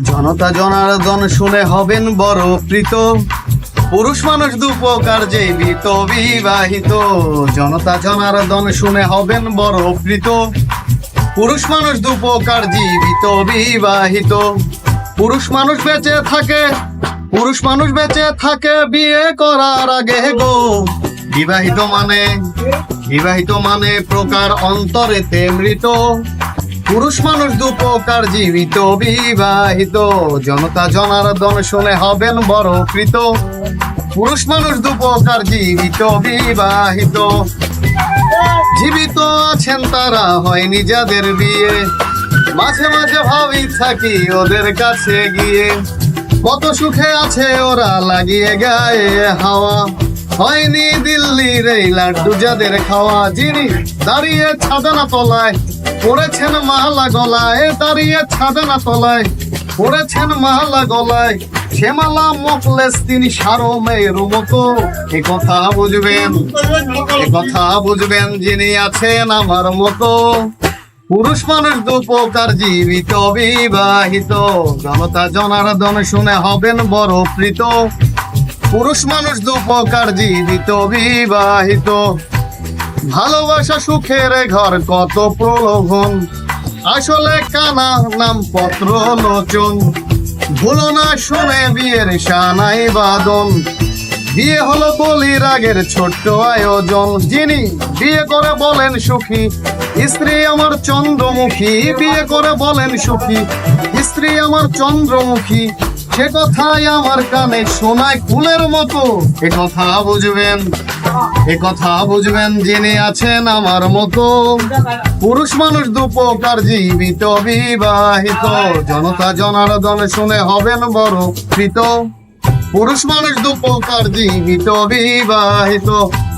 জনতা জনার্দন শুনে হবেন বড় প্রীত, পুরুষ মানুষ দুপকার জীবিত বিবাহিত। জনতা জনার্দন শুনে হবেন বড় প্রীত, পুরুষ মানুষ দুপকার জীবিত বিবাহিত। পুরুষ মানুষ বেঁচে থাকে, পুরুষ মানুষ বেঁচে থাকে বিয়ে করার আগে গো। বিবাহিত মানে প্রকার অন্তরেতে মৃত, পুরুষ মানুষ দুপকার জীবিত বিবাহিত। জনতা জনার্দন শুনে হবেন বড় প্রীত, পুরুষ মানুষ দুপকার জীবিত বিবাহিত। জীবিত আছেন তারা হয়নি যাদের বিয়ে, মাঝে মাঝে ভাবি থাকি ওদের কাছে গিয়ে। কত সুখে আছে ওরা লাগিয়ে গায়ে হাওয়া, হয়নি দিল্লির এই লাড্ডু যাদের খাওয়া। যিনি দাঁড়িয়ে ছাদনা তলায় পড়েছেন মালা গলায়, দাঁড়িয়ে ছাদনা তলায় পড়েছেন মালা গলায়। সে মালা মকলেস তিনি সারো মেয়ের মতো। এ কথা বুঝবেন যিনি আছেন আমার মতো। পুরুষ মানুষ দুপকার জীবিত বিবাহিত। জনতা জনার্দন শুনে হবেন বড় প্রীত, পুরুষ মানুষ দুপকার জীবিত বিবাহিত। ভালোবাসা সুখের ঘর কত প্রলোভন, আসলে কানা নাম পত্র লোচন। ভুলো না শুনে বিয়ের শানাই বাদন, বিয়ে হলো বলির আগের ছোট্ট আয়োজন। যিনি বিয়ে করে বলেন সুখী, স্ত্রী আমার চন্দ্রমুখী। বিয়ে করে বলেন সুখী, স্ত্রী আমার চন্দ্রমুখী। সে কথাই আমার কানে শোনায় ফুলের মতো। এ কথা বুঝবেন যিনি আছেন আমার মতো। পুরুষ মানুষ দুপকার জীবিত বিবাহিত। জনতা জনার্দন শুনে হবেন বড় প্রীত, পুরুষ মানুষ দুপকার জীবিত বিবাহিত।